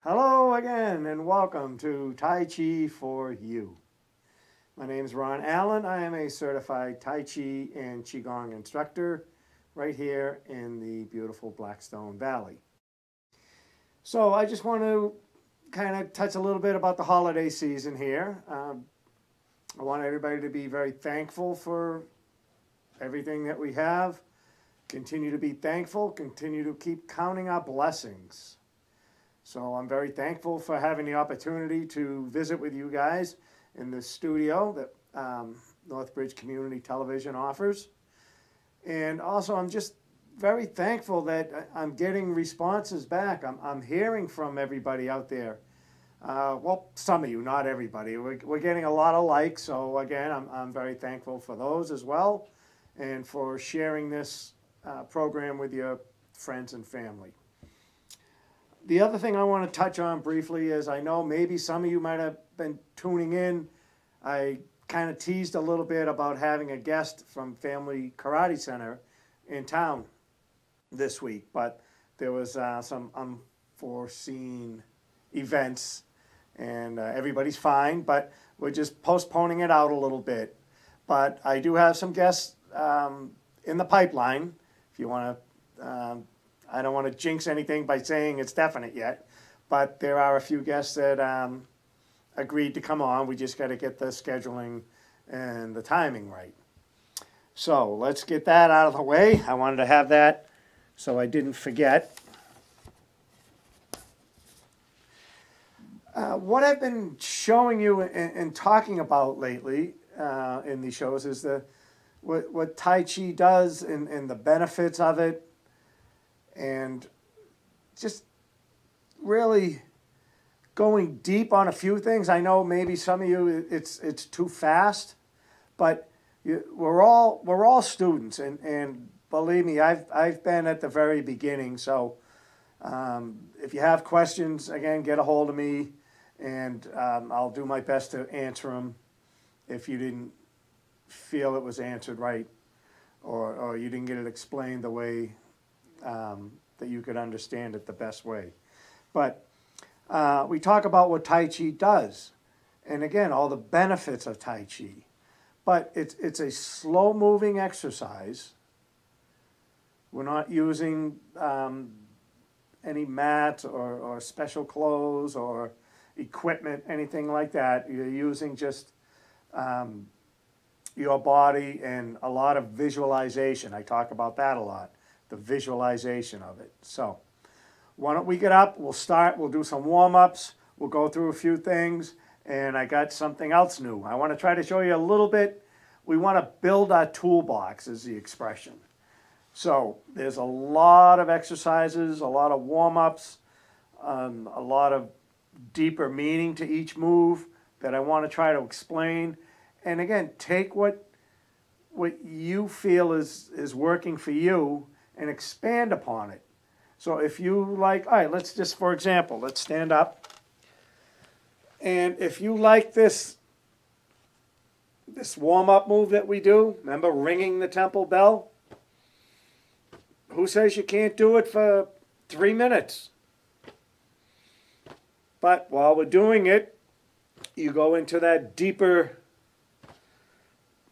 Hello again and welcome to Tai Chi For You. My name is Ron Allen. I am a certified Tai Chi and Qigong instructor right here in the beautiful Blackstone Valley. So I just want to kind of touch a little bit about the holiday season here. I want everybody to be very thankful for everything that we have. Continue to be thankful, continue to keep counting our blessings. So I'm very thankful for having the opportunity to visit with you guys in the studio that Northbridge Community Television offers. And also I'm just very thankful that I'm getting responses back. I'm hearing from everybody out there. Well, some of you, not everybody. We're getting a lot of likes. So again, I'm very thankful for those as well and for sharing this program with your friends and family. The other thing I want to touch on briefly is I know maybe some of you might have been tuning in. I kind of teased a little bit about having a guest from Family Karate Center in town this week, but there was some unforeseen events and everybody's fine, but we're just postponing it out a little bit. But I do have some guests in the pipeline if you want to. I don't want to jinx anything by saying it's definite yet, but there are a few guests that agreed to come on. We just got to get the scheduling and the timing right. So let's get that out of the way. I wanted to have that so I didn't forget. What I've been showing you and talking about lately in these shows is what Tai Chi does and the benefits of it. And just really going deep on a few things. I know maybe some of you it's too fast, but we're all students, and believe me, I've been at the very beginning. So if you have questions, again, get a hold of me, and I'll do my best to answer them. If you didn't feel it was answered right, or you didn't get it explained the way that you could understand it the best way. But we talk about what Tai Chi does. And again, all the benefits of Tai Chi. But it's a slow-moving exercise. We're not using any mats or special clothes or equipment, anything like that. You're using just your body and a lot of visualization. I talk about that a lot. The visualization of it. So why don't we get up, we'll do some warm-ups, we'll go through a few things, and I got something else new. I want to try to show you a little bit. We want to build our toolbox is the expression. So there's a lot of exercises, a lot of warm-ups, a lot of deeper meaning to each move that I want to try to explain. And again, take what you feel is working for you and expand upon it. So if you like, all right, let's just, for example, let's stand up. And if you like this warm-up move that we do, remember ringing the temple bell? Who says you can't do it for 3 minutes? But while we're doing it, you go into that deeper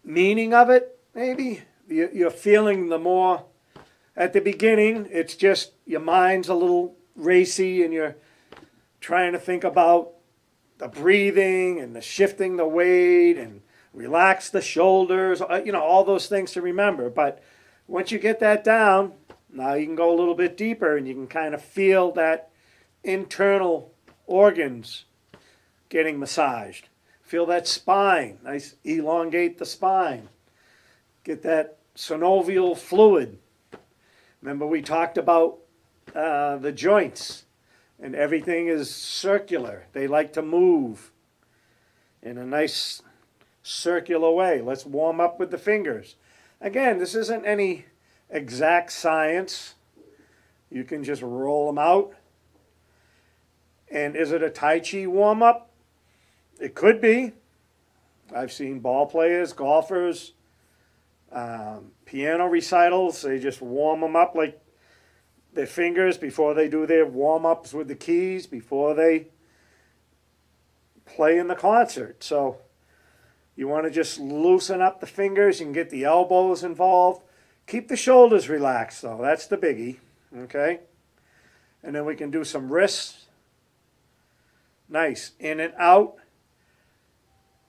meaning of it, maybe. You're feeling the more. At the beginning, it's just your mind's a little racy and you're trying to think about the breathing and the shifting the weight and relax the shoulders, all those things to remember. But once you get that down, now you can go a little bit deeper and you can kind of feel that internal organs getting massaged. Feel that spine, nice, elongate the spine. Get that synovial fluid. Remember we talked about the joints, and everything is circular. They like to move in a nice circular way. Let's warm up with the fingers. Again, this isn't any exact science. You can just roll them out. And is it a Tai Chi warm-up? It could be. I've seen ball players, golfers, piano recitals. They just warm them up like their fingers before they do their warm-ups with the keys, before they play in the concert. So you want to just loosen up the fingers. You can get the elbows involved. Keep the shoulders relaxed, though. That's the biggie. Okay? And then we can do some wrists. Nice. In and out.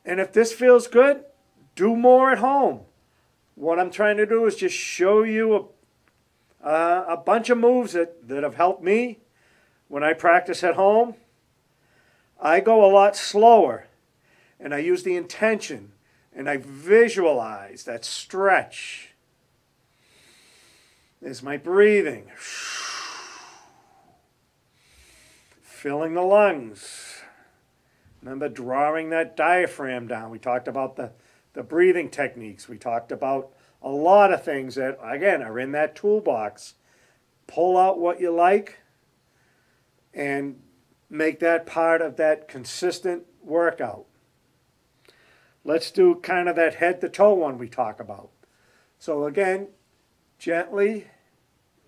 And if this feels good, do more at home. What I'm trying to do is just show you a bunch of moves that have helped me when I practice at home. I go a lot slower, and I use the intention, and I visualize that stretch. There's my breathing. Filling the lungs. Remember drawing that diaphragm down. We talked about the breathing techniques. We talked about a lot of things that, again, are in that toolbox. Pull out what you like and make that part of that consistent workout. Let's do kind of that head to toe one we talk about. So again, gently,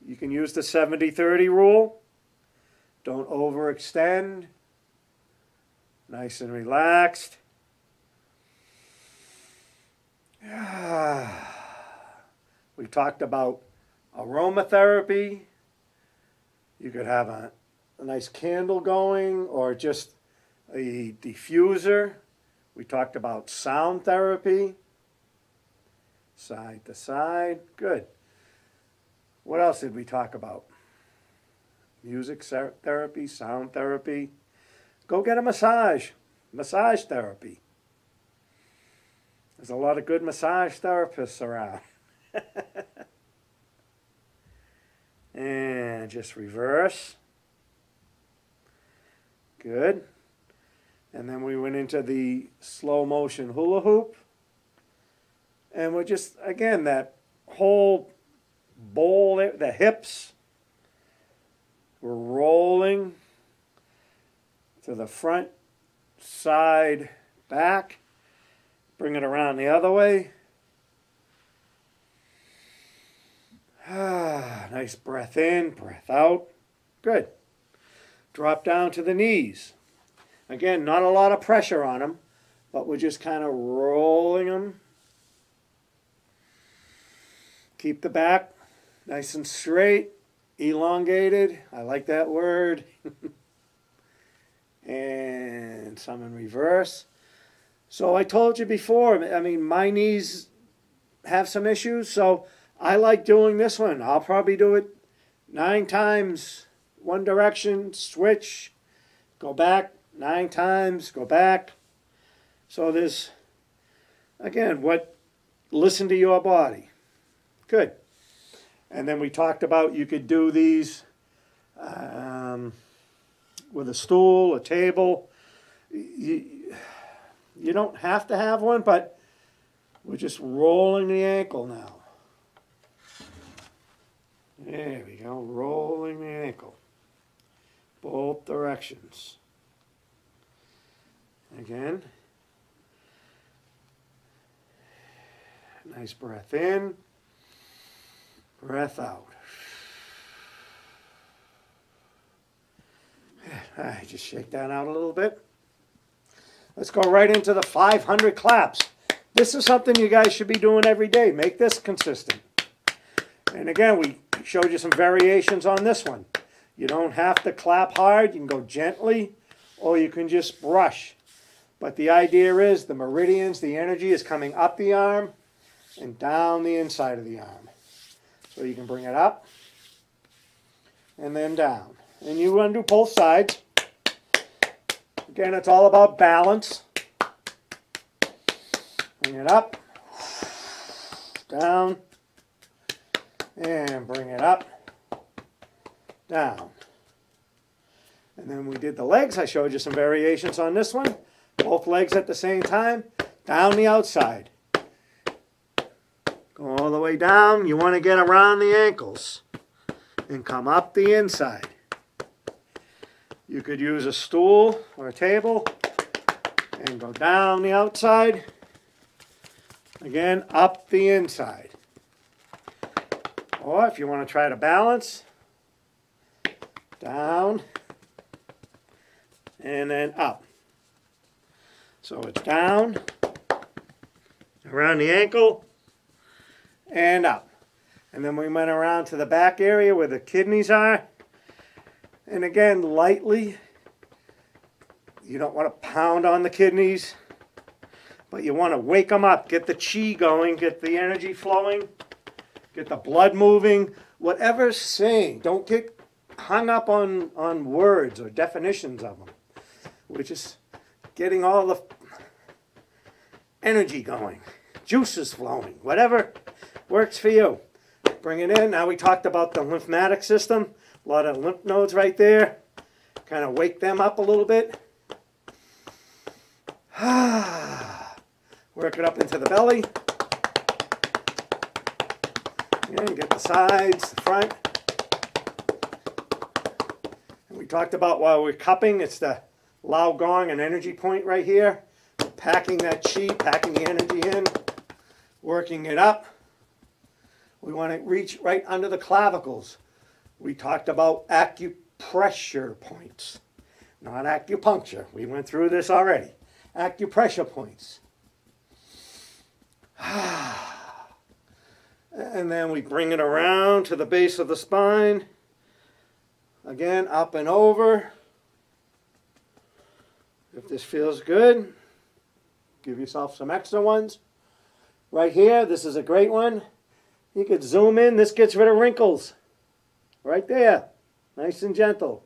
you can use the 70-30 rule. Don't overextend. Nice and relaxed. We talked about aromatherapy. You could have a nice candle going or just a diffuser. We talked about sound therapy. Side to side. Good. What else did we talk about? Music therapy, sound therapy. Go get a massage. Massage therapy. There's a lot of good massage therapists around. And just reverse. Good. And then we went into the slow motion hula hoop. And we're just, again, that whole bowl, the hips. We're rolling to the front, side, back. Bring it around the other way. Nice breath in, breath out. Good. Drop down to the knees. Again, not a lot of pressure on them, but we're just kind of rolling them. Keep the back nice and straight, elongated. I like that word. And some in reverse. So I told you before, I mean, my knees have some issues, so I like doing this one. I'll probably do it 9 times, one direction, switch, go back, 9 times, go back. So there's, again, listen to your body. Good. And then we talked about you could do these with a stool, a table. You don't have to have one, but we're just rolling the ankle now. There we go, rolling the ankle. Both directions. Again. Nice breath in, breath out. All right, just shake that out a little bit. Let's go right into the 500 claps. This is something you guys should be doing every day. Make this consistent. And again, we showed you some variations on this one. You don't have to clap hard. You can go gently, or you can just brush. But the idea is the meridians, the energy is coming up the arm and down the inside of the arm. So you can bring it up and then down. And you want to do both sides. Again, it's all about balance. Bring it up, down, and bring it up, down. And then we did the legs. I showed you some variations on this one. Both legs at the same time, down the outside. Go all the way down. You want to get around the ankles and come up the inside. You could use a stool or a table and go down the outside. Again, up the inside. Or if you want to try to balance, down, and then up. So it's down, around the ankle, and up. And then we went around to the back area where the kidneys are. And again, lightly. You don't want to pound on the kidneys, but you want to wake them up, get the chi going, get the energy flowing, get the blood moving, whatever's saying. Don't get hung up on words or definitions of them. We're just getting all the energy going, juices flowing, whatever works for you. Bring it in. Now we talked about the lymphatic system. A lot of lymph nodes right there. Kind of wake them up a little bit. Work it up into the belly. And get the sides, the front. And we talked about while we're cupping, it's the Lao Gong and energy point right here. Packing that chi, packing the energy in, working it up. We want to reach right under the clavicles. We talked about acupressure points, not acupuncture. We went through this already. Acupressure points. And then we bring it around to the base of the spine. Again, up and over. If this feels good, give yourself some extra ones. Right here, this is a great one. You could zoom in. This gets rid of wrinkles. Right there. Nice and gentle.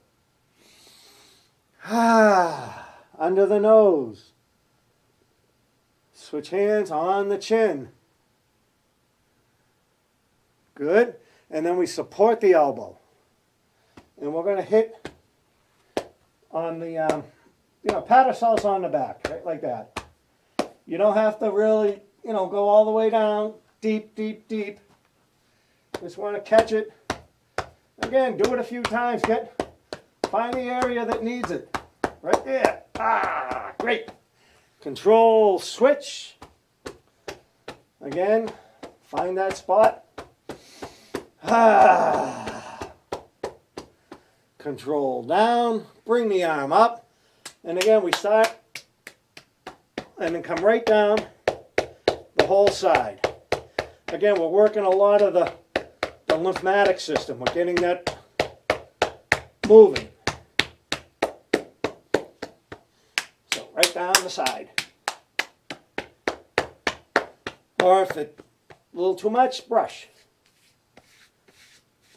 Under the nose. Switch hands on the chin. Good. And then we support the elbow. And we're going to hit on the, pat ourselves on the back, right, like that. You don't have to really, go all the way down, deep, deep, deep. Just want to catch it. Again, do it a few times. Find the area that needs it. Right there. Great. Control, switch. Again, find that spot. Control down. Bring the arm up. And again, we start and then come right down the whole side. Again, we're working a lot of the lymphatic system. We're getting that moving. So right down the side. Or if it's a little too much, brush.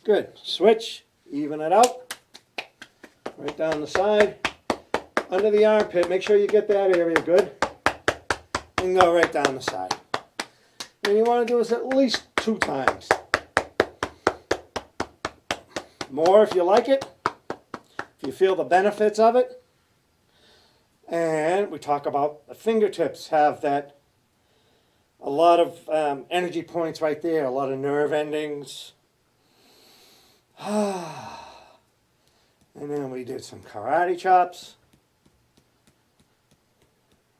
Good. Switch. Even it out. Right down the side. Under the armpit. Make sure you get that area good. And go right down the side. And you want to do this at least 2 times. More if you like it. If you feel the benefits of it. And we talk about the fingertips have that, a lot of energy points right there, a lot of nerve endings. And then we did some karate chops.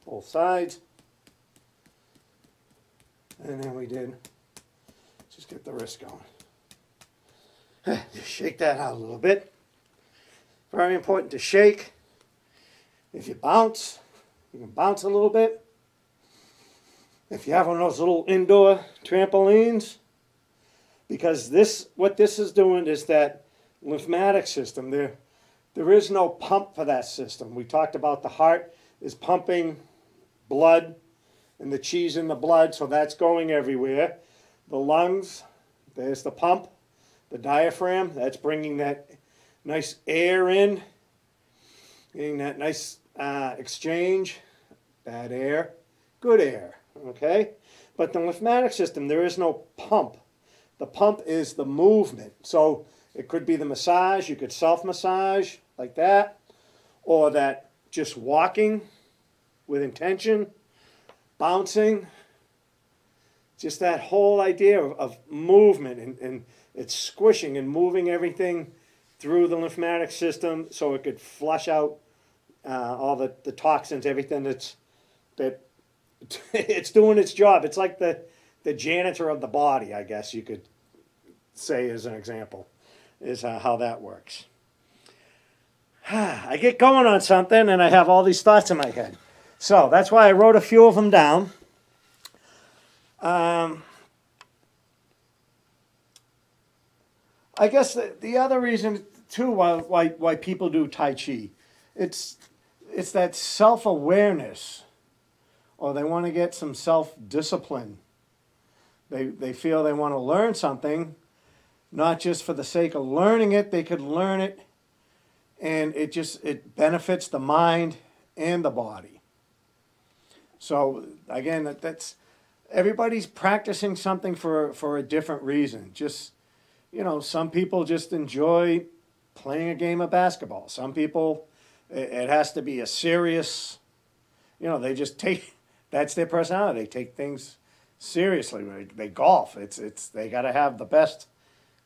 Both sides. And then we did, just get the wrist going. Just shake that out a little bit. Very important to shake. If you bounce, you can bounce a little bit. If you have one of those little indoor trampolines, because what this is doing is that lymphatic system. There is no pump for that system. We talked about the heart is pumping blood and the chi's in the blood, so that's going everywhere. The lungs, there's the pump. The diaphragm, that's bringing that nice air in, getting that nice exchange, bad air, good air, okay? But the lymphatic system, there is no pump. The pump is the movement. So it could be the massage, you could self-massage like that, or that just walking with intention, bouncing, just that whole idea of movement and it's squishing and moving everything through the lymphatic system so it could flush out all the toxins, everything that it's doing its job. It's like the janitor of the body, I guess you could say as an example, is how that works. I get going on something and I have all these thoughts in my head. So that's why I wrote a few of them down. I guess the other reason too why people do Tai Chi, it's that self-awareness, or they want to get some self-discipline. They feel they want to learn something, not just for the sake of learning it. They could learn it, and it benefits the mind and the body. So again, that's everybody's practicing something for a different reason. Just, you know, some people just enjoy playing a game of basketball. Some people, it has to be a serious, you know, they just take, that's their personality. They take things seriously. They golf. They got to have the best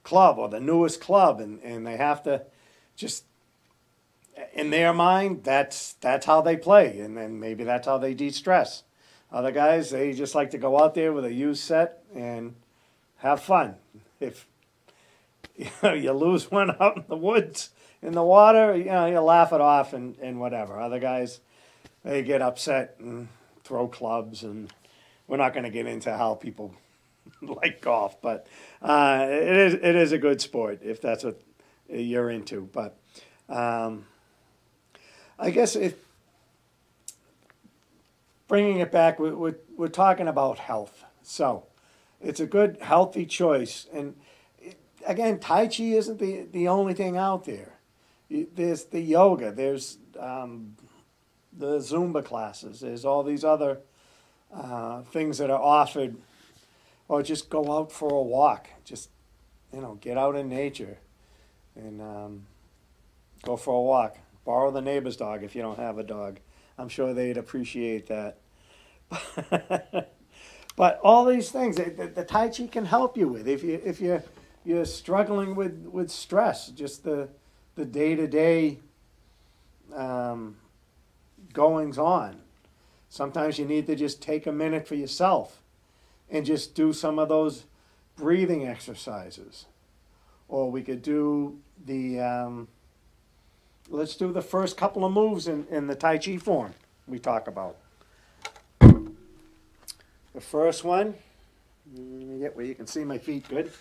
club or the newest club, and they have to just, in their mind, that's how they play, and then maybe that's how they de-stress. Other guys, they just like to go out there with a used set and have fun. If you lose one out in the woods, in the water, you know, you laugh it off and whatever. Other guys, they get upset and throw clubs, and we're not going to get into how people like golf, but it is a good sport if that's what you're into. But I guess if bringing it back, we're talking about health. So it's a good, healthy choice. And again, Tai Chi isn't the only thing out there. There's the yoga, there's the Zumba classes, there's all these other things that are offered. Or just go out for a walk. Just, you know, get out in nature and go for a walk. Borrow the neighbor's dog if you don't have a dog. I'm sure they'd appreciate that. But all these things, the Tai Chi can help you with. If you're struggling with stress, just the day-to-day goings on. Sometimes you need to just take a minute for yourself and just do some of those breathing exercises. Or we could do let's do the first couple of moves in the Tai Chi form we talk about. The first one, get where you can see my feet good.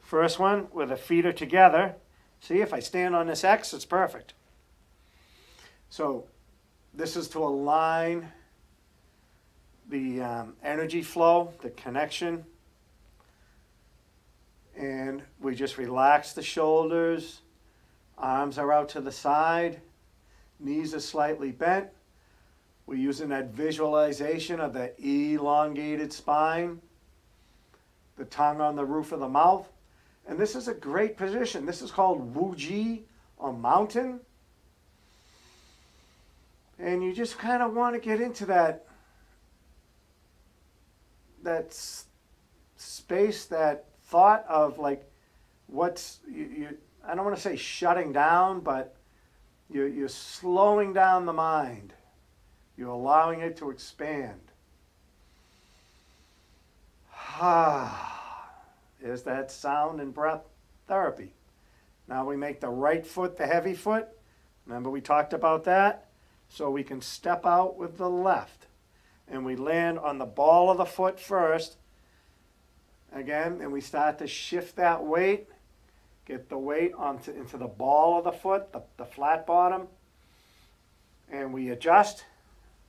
First one, where the feet are together. See, if I stand on this X, it's perfect. So this is to align the energy flow, the connection, and we just relax the shoulders, arms are out to the side, knees are slightly bent. We're using that visualization of the elongated spine, the tongue on the roof of the mouth, and this is a great position. This is called Wu Ji, or mountain, and you just kind of want to get into that space, that thought of like what's I don't want to say shutting down, but you're slowing down the mind. You're allowing it to expand. There's that sound and breath therapy. Now we make the right foot the heavy foot. Remember we talked about that? So we can step out with the left. And we land on the ball of the foot first. Again, and we start to shift that weight. Get the weight into the ball of the foot, the flat bottom. And we adjust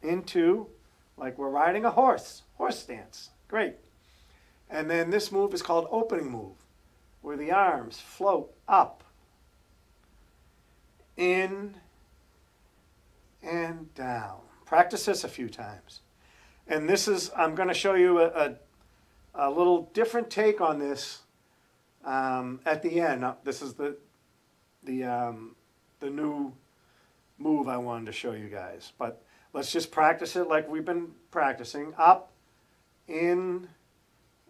into, like we're riding a horse stance. Great. And then this move is called opening move, where the arms float up, in, and down. Practice this a few times. And this is, I'm going to show you a little different take on this at the end. This is the new move I wanted to show you guys. But let's just practice it like we've been practicing. Up, in,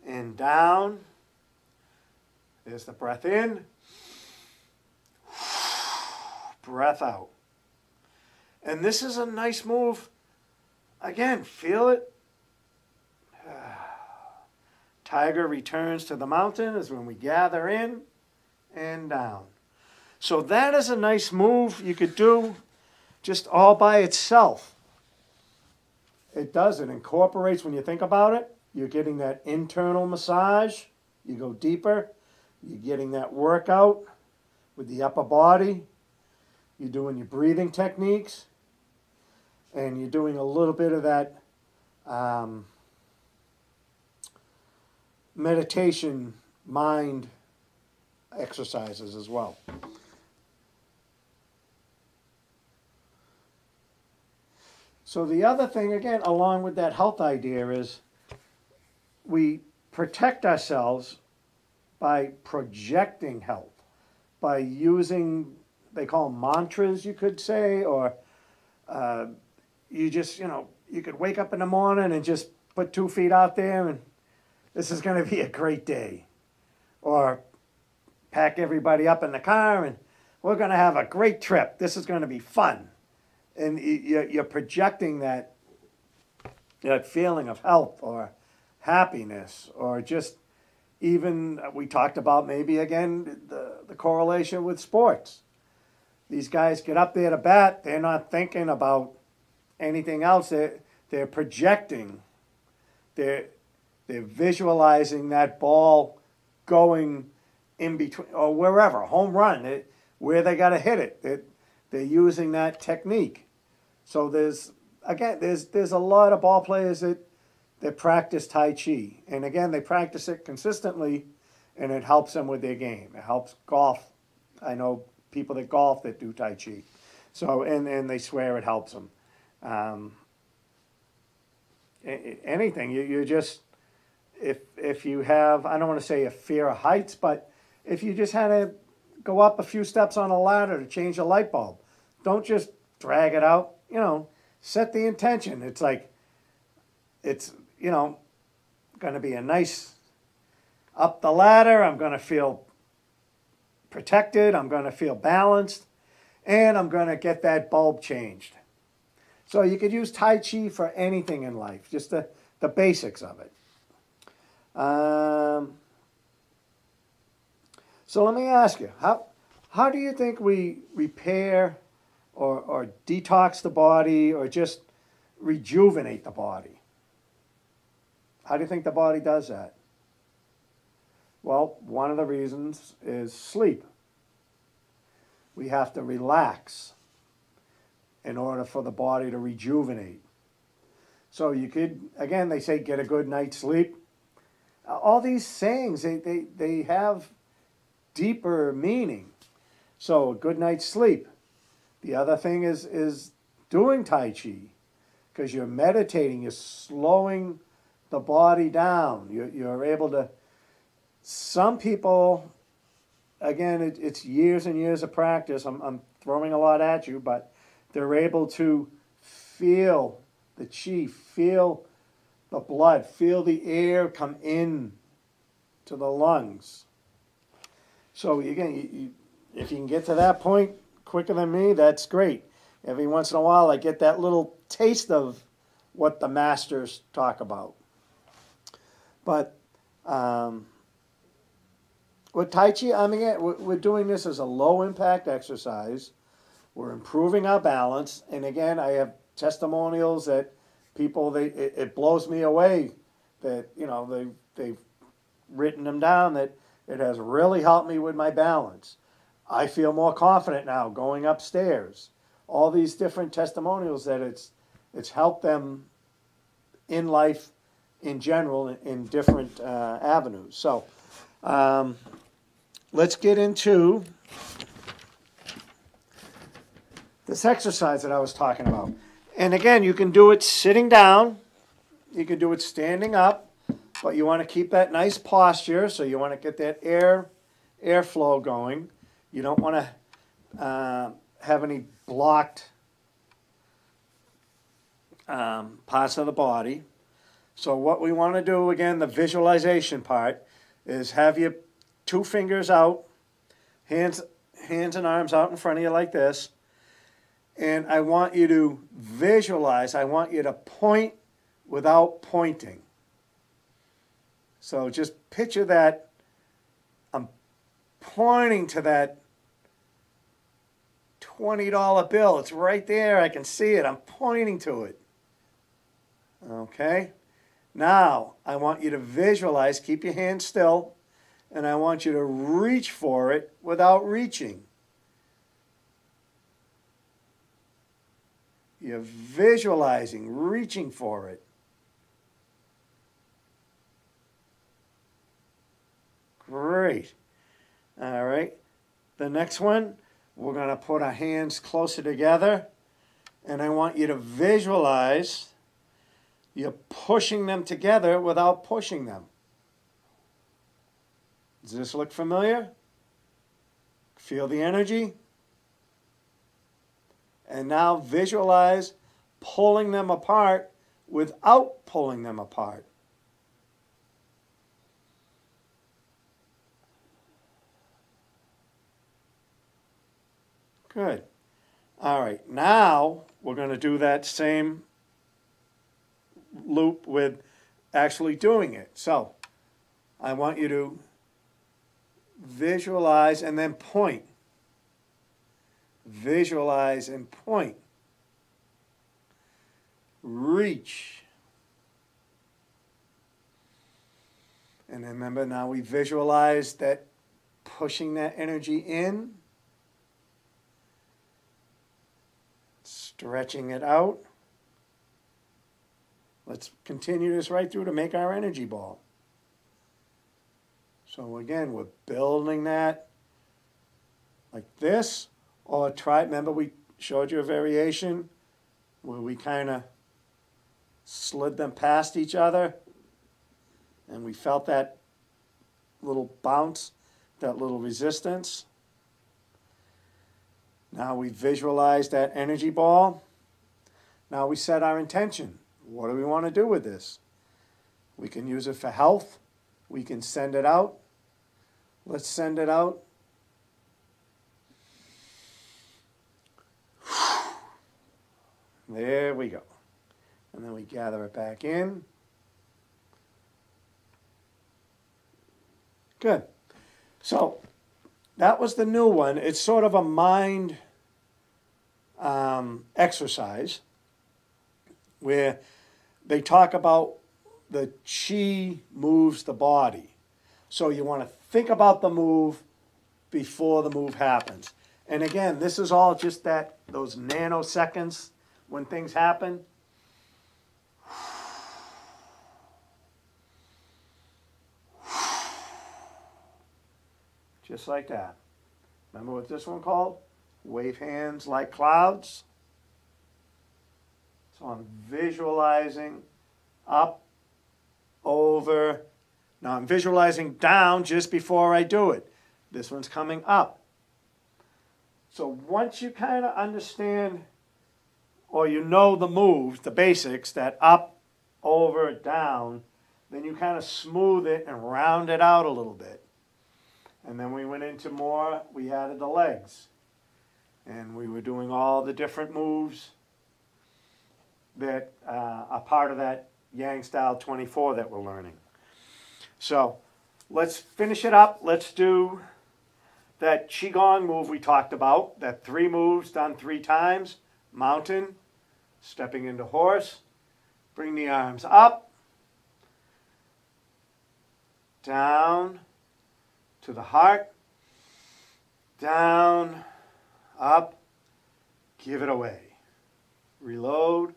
and down. There's the breath in. Breath out. And this is a nice move. Again, feel it. Tiger returns to the mountain is when we gather in and down. So that is a nice move you could do just all by itself. It does. It incorporates, when you think about it, you're getting that internal massage. You go deeper. You're getting that workout with the upper body. You're doing your breathing techniques. And you're doing a little bit of that meditation, mind exercises as well. So the other thing, again, along with that health idea, is we protect ourselves by projecting health, by using, they call them mantras, you could say, or you just, you could wake up in the morning and just put 2 feet out there and this is going to be a great day. Or pack everybody up in the car and we're going to have a great trip. This is going to be fun. And you're projecting that feeling of health or happiness, or just even, we talked about maybe again the correlation with sports. These guys get up there to bat, they're not thinking about anything else. They're projecting. They're visualizing that ball going in between, or wherever, home run, where they got to hit it. They're using that technique. So there's a lot of ball players that practice Tai Chi. And again, they practice it consistently, and it helps them with their game. It helps golf. I know people that golf that do Tai Chi. So, and they swear it helps them. Anything, you just, if you have, I don't want to say a fear of heights, but if you just had to go up a few steps on a ladder to change a light bulb, don't just drag it out. Set the intention. It's like, it's, going to be a nice up the ladder. I'm going to feel protected. I'm going to feel balanced. And I'm going to get that bulb changed. So you could use Tai Chi for anything in life, just the basics of it. So let me ask you, how do you think we repair or detox the body, or just rejuvenate the body? How do you think the body does that? Well, one of the reasons is sleep. We have to relax in order for the body to rejuvenate. So you could, again, they say get a good night's sleep. All these sayings, they have deeper meaning. So a good night's sleep. The other thing is doing Tai Chi, because you're meditating, you're slowing the body down. You're able to, some people, again, it's years and years of practice. I'm throwing a lot at you, but they're able to feel the chi, feel the blood, feel the air come in to the lungs. So again, if you can get to that point quicker than me, that's great. Every once in a while, I get that little taste of what the masters talk about. But with Tai Chi, I mean, we're doing this as a low-impact exercise. We're improving our balance. And again, I have testimonials that people, it blows me away that, they've written them down, that it has really helped me with my balance. I feel more confident now going upstairs. All these different testimonials that it's helped them in life in general in different avenues. So let's get into this exercise that I was talking about. And again, you can do it sitting down. You can do it standing up. But you want to keep that nice posture. So you want to get that airflow going. You don't want to have any blocked parts of the body. So what we want to do, again, the visualization part, is have your 2 fingers out, hands and arms out in front of you like this. And I want you to visualize, I want you to point without pointing. So just picture that I'm pointing to that $20 bill. It's right there. I can see it. I'm pointing to it. Okay? Now, I want you to visualize, keep your hand still, and I want you to reach for it without reaching. You're visualizing, reaching for it. Great. All right. The next one, we're going to put our hands closer together, and I want you to visualize you're pushing them together without pushing them. Does this look familiar? Feel the energy? And now visualize pulling them apart without pulling them apart. Good. All right, now we're going to do that same loop with actually doing it. So I want you to visualize and then point. Visualize and point. Reach. And then remember, now we visualize that pushing that energy in, stretching it out. Let's continue this right through to make our energy ball. So again, we're building that like this, or try, remember we showed you a variation where we kind of slid them past each other and we felt that little bounce, that little resistance. Now we visualize that energy ball. Now we set our intention. What do we want to do with this? We can use it for health. We can send it out. Let's send it out. There we go. And then we gather it back in. Good. So that was the new one. It's sort of a mind exercise where they talk about the chi moves the body. So you want to think about the move before the move happens. And again, this is all just those nanoseconds when things happen. Just like that. Remember what this one called? Wave hands like clouds. So I'm visualizing up, over. Now I'm visualizing down just before I do it. This one's coming up. So once you kind of understand, or you know the moves, the basics, that up, over, down, then you kind of smooth it and round it out a little bit. And then we went into more, we added the legs. And we were doing all the different moves that are part of that Yang Style 24 that we're learning. So let's finish it up. Let's do that Qigong move we talked about, that 3 moves done 3 times. Mountain, stepping into horse, bring the arms up, down to the heart, down, up, give it away. Reload,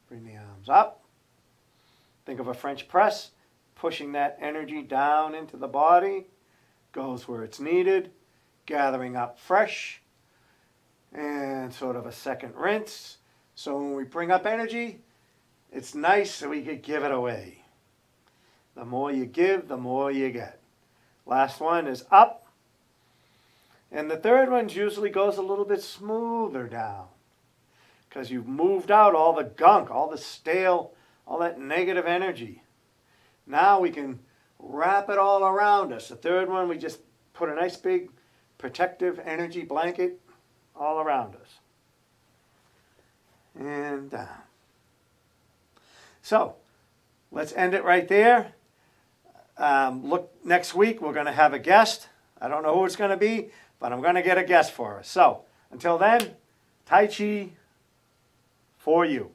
bring the arms up. Think of a French press, pushing that energy down into the body, goes where it's needed, gathering up fresh, and sort of a second rinse. So when we bring up energy, it's nice so we could give it away. The more you give, the more you get. Last one is up. And the third one usually goes a little bit smoother down because you've moved out all the gunk, all the stale, all that negative energy. Now we can wrap it all around us. The third one, we just put a nice big protective energy blanket all around us. And down. So let's end it right there. Look, next week we're going to have a guest. I don't know who it's going to be, but I'm going to get a guest for us. So until then, Tai Chi for you.